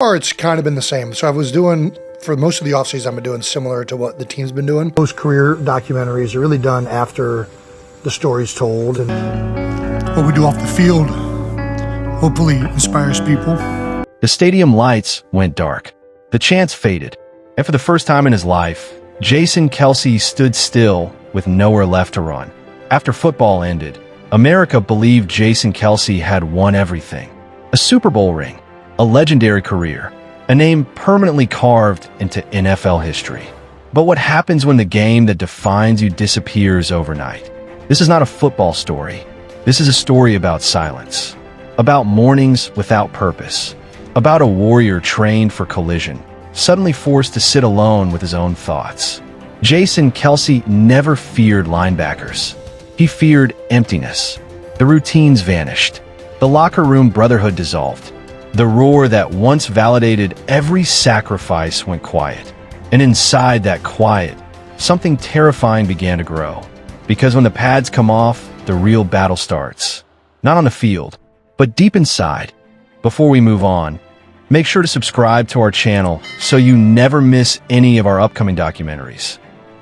Or it's kind of been the same. So I was doing, for most of the offseason, I've been doing similar to what the team's been doing. Those career documentaries are really done after the story's told. And what we do off the field hopefully inspires people. The stadium lights went dark. The chants faded. And for the first time in his life, Jason Kelce stood still with nowhere left to run. After football ended, America believed Jason Kelce had won everything. A Super Bowl ring, a legendary career, a name permanently carved into NFL history. But what happens when the game that defines you disappears overnight? This is not a football story. This is a story about silence, about mornings without purpose, about a warrior trained for collision, suddenly forced to sit alone with his own thoughts. Jason Kelce never feared linebackers. He feared emptiness. The routines vanished. The locker room brotherhood dissolved. The roar that once validated every sacrifice went quiet. And inside that quiet, something terrifying began to grow. Because when the pads come off, the real battle starts. Not on the field, but deep inside. Before we move on, make sure to subscribe to our channel so you never miss any of our upcoming documentaries.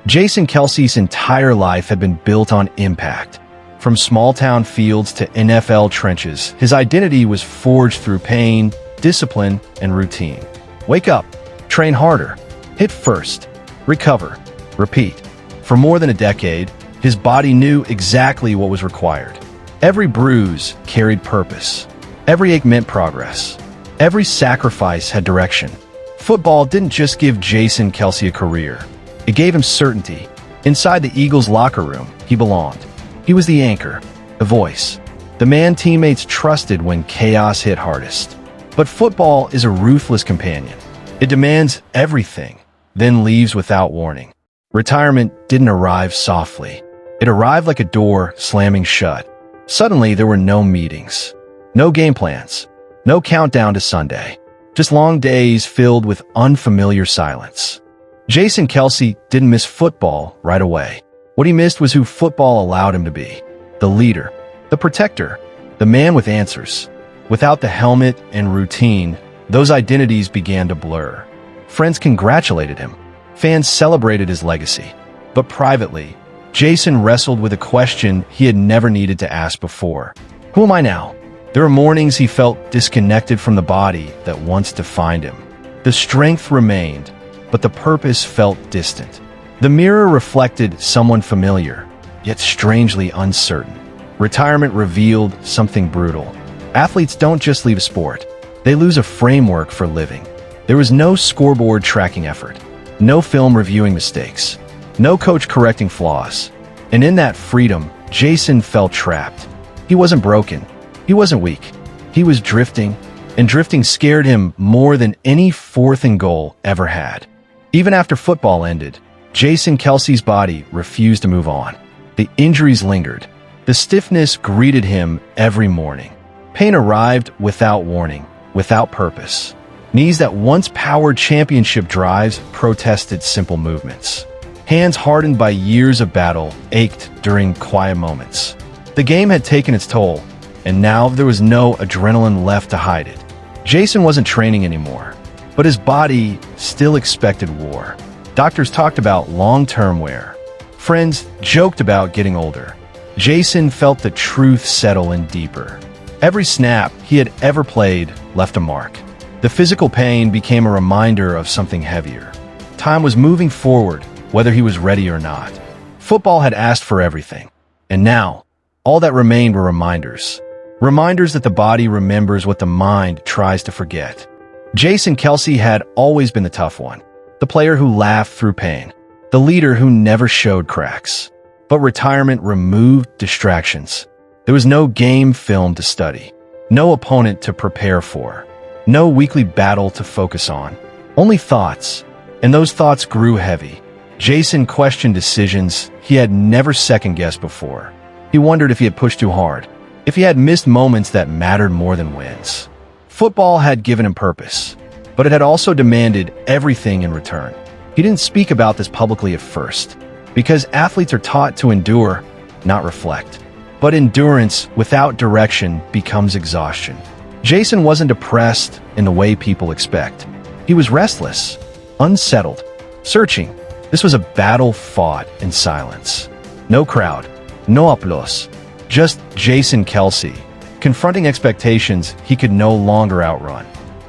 Jason Kelce's entire life had been built on impact. From small-town fields to NFL trenches, his identity was forged through pain, discipline, and routine. Wake up, train harder, hit first, recover, repeat. For more than a decade, his body knew exactly what was required. Every bruise carried purpose. Every ache meant progress. Every sacrifice had direction. Football didn't just give Jason Kelce a career. It gave him certainty. Inside the Eagles' locker room, he belonged. He was the anchor, the voice, the man teammates trusted when chaos hit hardest. But football is a ruthless companion. It demands everything, then leaves without warning. Retirement didn't arrive softly. It arrived like a door slamming shut. Suddenly, there were no meetings, no game plans, no countdown to Sunday, just long days filled with unfamiliar silence. Jason Kelce didn't miss football right away. What he missed was who football allowed him to be. The leader, the protector, the man with answers. Without the helmet and routine, those identities began to blur. Friends congratulated him. Fans celebrated his legacy. But privately, Jason wrestled with a question he had never needed to ask before. Who am I now? There were mornings he felt disconnected from the body that once defined him. The strength remained, but the purpose felt distant. The mirror reflected someone familiar, yet strangely uncertain. Retirement revealed something brutal. Athletes don't just leave a sport. They lose a framework for living. There was no scoreboard tracking effort, no film reviewing mistakes, no coach correcting flaws. And in that freedom, Jason felt trapped. He wasn't broken. He wasn't weak. He was drifting, and drifting scared him more than any fourth and goal ever had. Even after football ended, Jason Kelce's body refused to move on. The injuries lingered. The stiffness greeted him every morning. Pain arrived without warning, without purpose. Knees that once powered championship drives protested simple movements. Hands hardened by years of battle ached during quiet moments. The game had taken its toll, and now there was no adrenaline left to hide it. Jason wasn't training anymore, but his body still expected war. Doctors talked about long-term wear. Friends joked about getting older. Jason felt the truth settle in deeper. Every snap he had ever played left a mark. The physical pain became a reminder of something heavier. Time was moving forward, whether he was ready or not. Football had asked for everything, and now, all that remained were reminders. Reminders that the body remembers what the mind tries to forget. Jason Kelce had always been the tough one, the player who laughed through pain, the leader who never showed cracks. But retirement removed distractions. There was no game film to study, no opponent to prepare for, no weekly battle to focus on, only thoughts, and those thoughts grew heavy. Jason questioned decisions he had never second-guessed before. He wondered if he had pushed too hard, if he had missed moments that mattered more than wins. Football had given him purpose, but it had also demanded everything in return. He didn't speak about this publicly at first, because athletes are taught to endure, not reflect. But endurance without direction becomes exhaustion. Jason wasn't depressed in the way people expect. He was restless, unsettled, searching. This was a battle fought in silence. No crowd, no applause, just Jason Kelce, confronting expectations he could no longer outrun.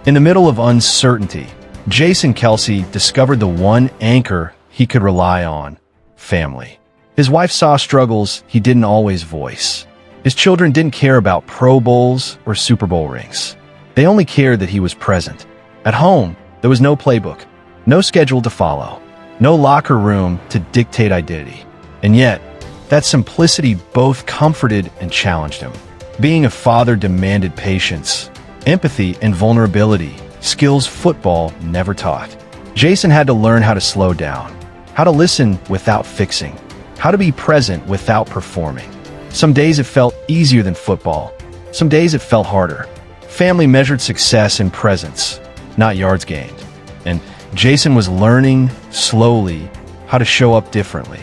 In the middle of uncertainty, Jason Kelce discovered the one anchor he could rely on: family. His wife saw struggles he didn't always voice. His children didn't care about Pro Bowls or Super Bowl rings. They only cared that he was present. At home, there was no playbook, no schedule to follow, no locker room to dictate identity. And yet, that simplicity both comforted and challenged him. Being a father demanded patience, empathy, and vulnerability, skills football never taught. Jason had to learn how to slow down, how to listen without fixing, how to be present without performing. Some days it felt easier than football. Some days it felt harder. Family measured success in presence, not yards gained. And Jason was learning slowly how to show up differently.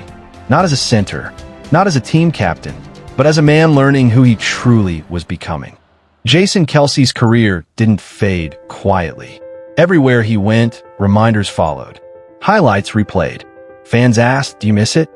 Not as a center, not as a team captain, but as a man learning who he truly was becoming. Jason Kelce's career didn't fade quietly. Everywhere he went, reminders followed. Highlights replayed. Fans asked, "Do you miss it?"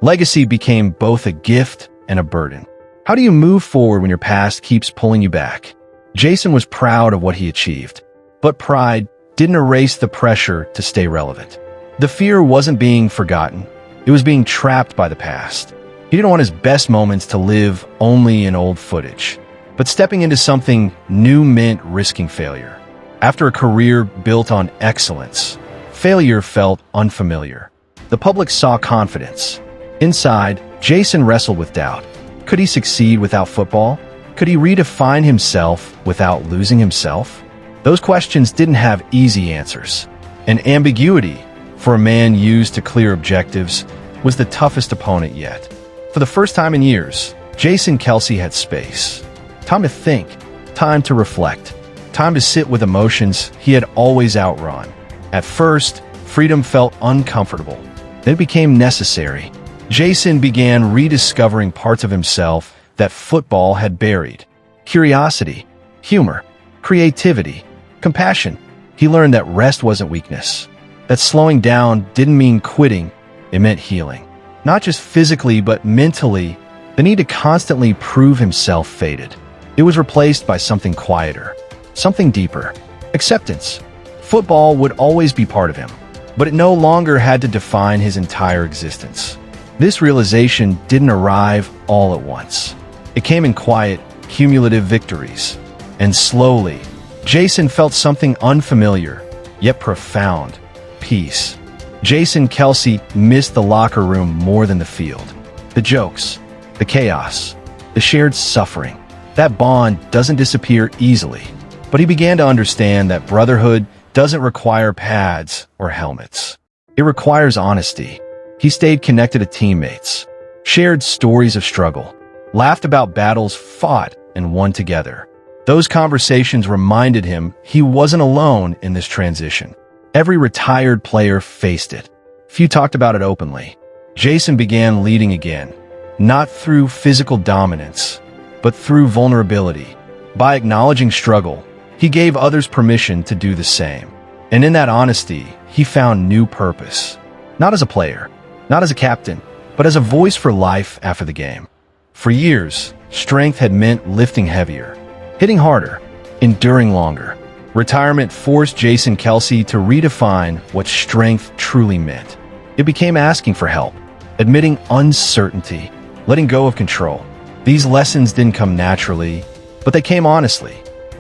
Legacy became both a gift and a burden. How do you move forward when your past keeps pulling you back? Jason was proud of what he achieved, but pride didn't erase the pressure to stay relevant. The fear wasn't being forgotten. It was being trapped by the past. He didn't want his best moments to live only in old footage. But stepping into something new meant risking failure. After a career built on excellence, failure felt unfamiliar. The public saw confidence. Inside, Jason wrestled with doubt. Could he succeed without football? Could he redefine himself without losing himself? Those questions didn't have easy answers. And ambiguity, for a man used to clear objectives, was the toughest opponent yet. For the first time in years, Jason Kelce had space. Time to think, time to reflect, time to sit with emotions he had always outrun. At first, freedom felt uncomfortable. Then it became necessary. Jason began rediscovering parts of himself that football had buried. Curiosity, humor, creativity, compassion. He learned that rest wasn't weakness, that slowing down didn't mean quitting, it meant healing. Not just physically, but mentally, the need to constantly prove himself faded. It was replaced by something quieter, something deeper. Acceptance. Football would always be part of him, but it no longer had to define his entire existence. This realization didn't arrive all at once. It came in quiet, cumulative victories. And slowly, Jason felt something unfamiliar, yet profound: peace. Jason Kelce missed the locker room more than the field. The jokes, the chaos, the shared suffering. That bond doesn't disappear easily, but he began to understand that brotherhood doesn't require pads or helmets. It requires honesty. He stayed connected to teammates, shared stories of struggle, laughed about battles fought and won together. Those conversations reminded him he wasn't alone in this transition. Every retired player faced it. Few talked about it openly. Jason began leading again, not through physical dominance, but through vulnerability. By acknowledging struggle, he gave others permission to do the same. And in that honesty, he found new purpose. Not as a player, not as a captain, but as a voice for life after the game. For years, strength had meant lifting heavier, hitting harder, enduring longer. Retirement forced Jason Kelce to redefine what strength truly meant. It became asking for help, admitting uncertainty, letting go of control. These lessons didn't come naturally, but they came honestly.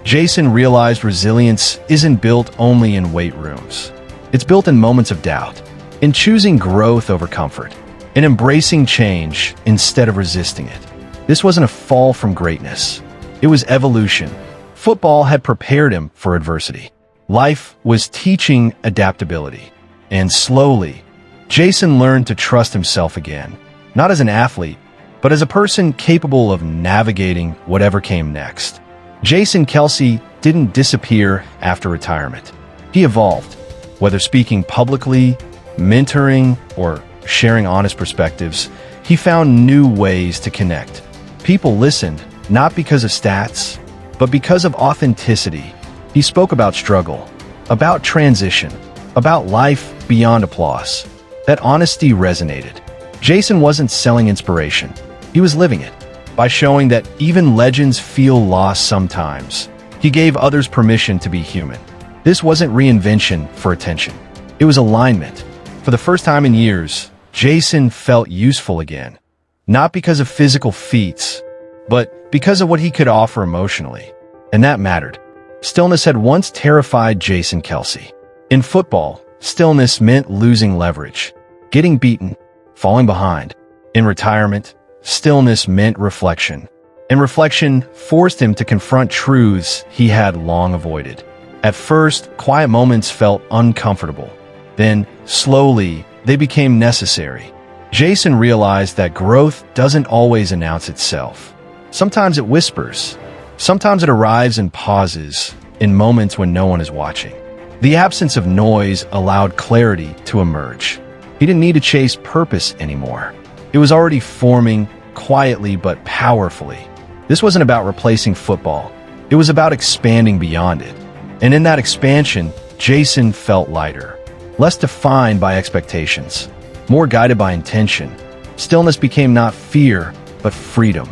Jason realized resilience isn't built only in weight rooms. It's built in moments of doubt, in choosing growth over comfort, in embracing change instead of resisting it. This wasn't a fall from greatness. It was evolution. Football had prepared him for adversity. Life was teaching adaptability. And slowly, Jason learned to trust himself again, not as an athlete, but as a person capable of navigating whatever came next. Jason Kelce didn't disappear after retirement. He evolved, whether speaking publicly, mentoring, or sharing honest perspectives. He found new ways to connect. People listened, not because of stats, But because of authenticity, he spoke about struggle, about transition, about life beyond applause. That honesty resonated. Jason wasn't selling inspiration. He was living it. By showing that even legends feel lost sometimes, he gave others permission to be human. This wasn't reinvention for attention. It was alignment. For the first time in years, Jason felt useful again. Not because of physical feats, but because of what he could offer emotionally. And that mattered. Stillness had once terrified Jason Kelce. In football, stillness meant losing leverage, getting beaten, falling behind. In retirement, stillness meant reflection. And reflection forced him to confront truths he had long avoided. At first, quiet moments felt uncomfortable. Then, slowly, they became necessary. Jason realized that growth doesn't always announce itself. Sometimes it whispers. Sometimes it arrives in pauses, in moments when no one is watching. The absence of noise allowed clarity to emerge. He didn't need to chase purpose anymore. It was already forming, quietly but powerfully. This wasn't about replacing football. It was about expanding beyond it. And in that expansion, Jason felt lighter, less defined by expectations, more guided by intention. Stillness became not fear, but freedom.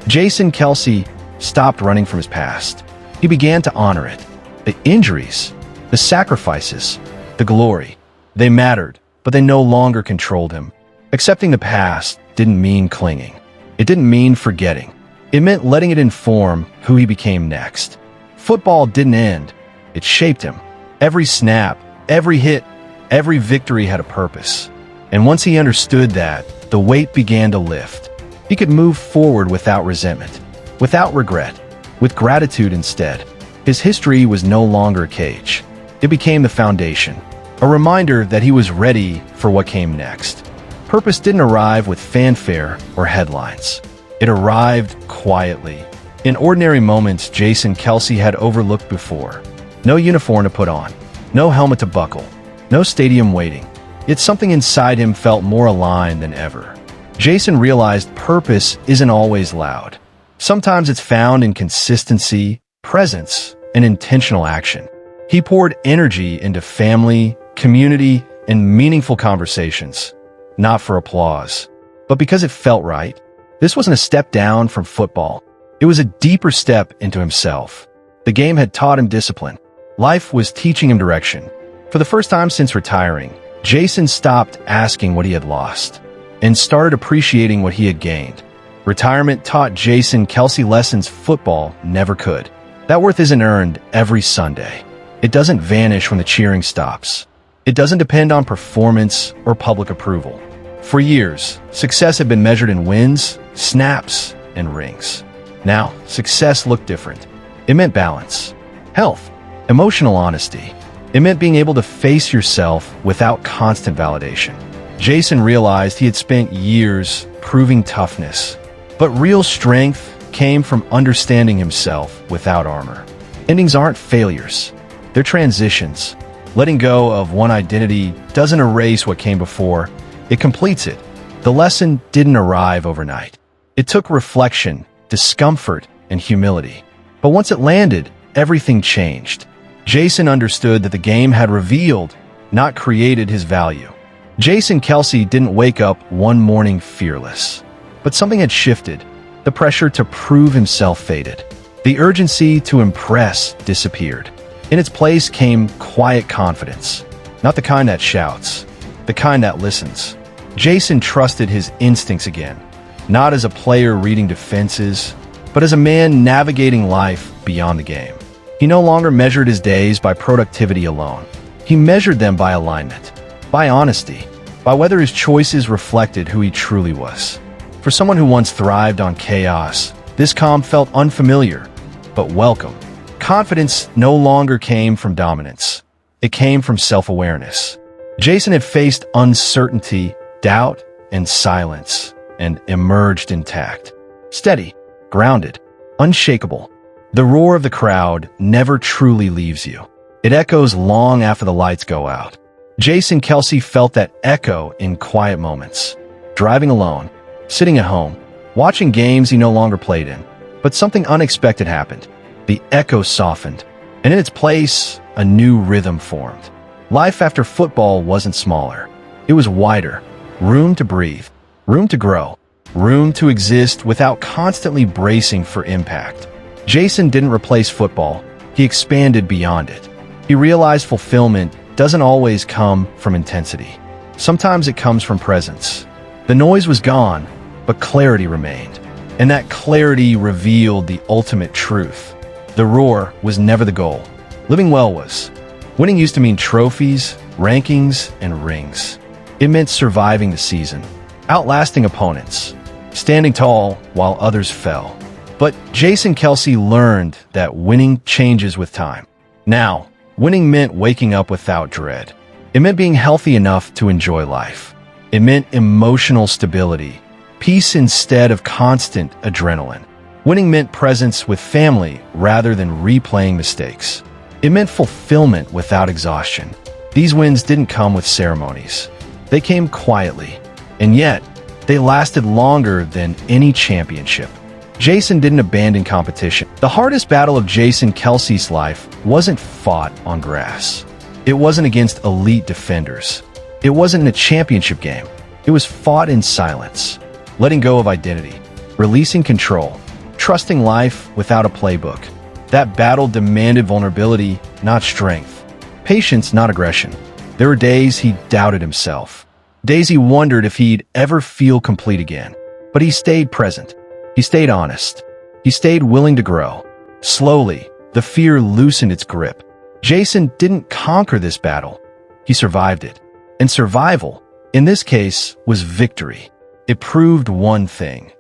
Jason Kelce stopped running from his past. He began to honor it. The injuries, the sacrifices, the glory, they mattered, but they no longer controlled him. Accepting the past didn't mean clinging. It didn't mean forgetting. It meant letting it inform who he became next. Football didn't end. It shaped him. Every snap, every hit, every victory had a purpose. And once he understood that, the weight began to lift. He could move forward without resentment, without regret, with gratitude instead. His history was no longer a cage. It became the foundation, a reminder that he was ready for what came next. Purpose didn't arrive with fanfare or headlines. It arrived quietly. In ordinary moments Jason Kelce had overlooked before. No uniform to put on, no helmet to buckle, no stadium waiting. Yet something inside him felt more aligned than ever. Jason realized purpose isn't always loud. Sometimes it's found in consistency, presence, and intentional action. He poured energy into family, community, and meaningful conversations, not for applause, but because it felt right. This wasn't a step down from football. It was a deeper step into himself. The game had taught him discipline. Life was teaching him direction. For the first time since retiring, Jason stopped asking what he had lost and started appreciating what he had gained. Retirement taught Jason Kelce lessons football never could. That worth isn't earned every Sunday. It doesn't vanish when the cheering stops. It doesn't depend on performance or public approval. For years, success had been measured in wins, snaps, and rings. Now, success looked different. It meant balance, health, emotional honesty. It meant being able to face yourself without constant validation. Jason realized he had spent years proving toughness, but real strength came from understanding himself without armor. Endings aren't failures. They're transitions. Letting go of one identity doesn't erase what came before. It completes it. The lesson didn't arrive overnight. It took reflection, discomfort, and humility. But once it landed, everything changed. Jason understood that the game had revealed, not created, his value. Jason Kelce didn't wake up one morning fearless, but something had shifted. The pressure to prove himself faded. The urgency to impress disappeared. In its place came quiet confidence, not the kind that shouts, the kind that listens. Jason trusted his instincts again, not as a player reading defenses, but as a man navigating life beyond the game. He no longer measured his days by productivity alone. He measured them by alignment, by honesty, by whether his choices reflected who he truly was. For someone who once thrived on chaos, this calm felt unfamiliar, but welcome. Confidence no longer came from dominance. It came from self-awareness. Jason had faced uncertainty, doubt, and silence, and emerged intact. Steady, grounded, unshakable. The roar of the crowd never truly leaves you. It echoes long after the lights go out. Jason Kelce felt that echo in quiet moments. Driving alone, sitting at home, watching games he no longer played in. But something unexpected happened. The echo softened, and in its place, a new rhythm formed. Life after football wasn't smaller. It was wider. Room to breathe, room to grow, room to exist without constantly bracing for impact. Jason didn't replace football. He expanded beyond it. He realized fulfillment doesn't always come from intensity. Sometimes it comes from presence. The noise was gone, but clarity remained. And that clarity revealed the ultimate truth. The roar was never the goal. Living well was. Winning used to mean trophies, rankings, and rings. It meant surviving the season, outlasting opponents, standing tall while others fell. But Jason Kelce learned that winning changes with time. Now, winning meant waking up without dread. It meant being healthy enough to enjoy life. It meant emotional stability, peace instead of constant adrenaline. Winning meant presence with family rather than replaying mistakes. It meant fulfillment without exhaustion. These wins didn't come with ceremonies. They came quietly, and yet they lasted longer than any championship. Jason didn't abandon competition. The hardest battle of Jason Kelce's life wasn't fought on grass. It wasn't against elite defenders. It wasn't in a championship game. It was fought in silence, letting go of identity, releasing control, trusting life without a playbook. That battle demanded vulnerability, not strength. Patience, not aggression. There were days he doubted himself. Days he wondered if he'd ever feel complete again. But he stayed present. He stayed honest. He stayed willing to grow. Slowly, the fear loosened its grip. Jason didn't conquer this battle. He survived it. And survival, in this case, was victory. It proved one thing.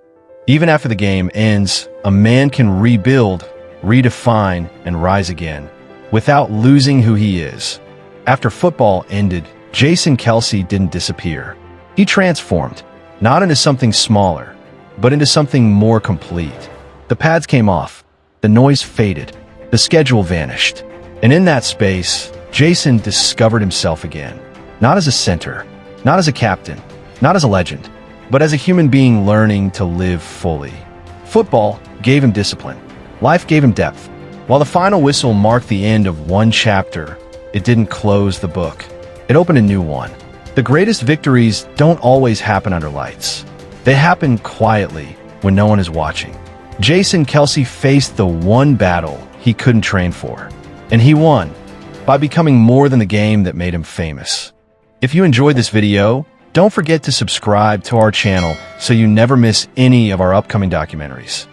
Even after the game ends, a man can rebuild, redefine, and rise again, without losing who he is. After football ended, Jason Kelce didn't disappear. He transformed, not into something smaller, but into something more complete. The pads came off, the noise faded, the schedule vanished. And in that space, Jason discovered himself again. Not as a center, not as a captain, not as a legend, but as a human being learning to live fully. Football gave him discipline. Life gave him depth. While the final whistle marked the end of one chapter, it didn't close the book. It opened a new one. The greatest victories don't always happen under lights. They happen quietly when no one is watching. Jason Kelce faced the one battle he couldn't train for, and he won by becoming more than the game that made him famous. If you enjoyed this video, don't forget to subscribe to our channel so you never miss any of our upcoming documentaries.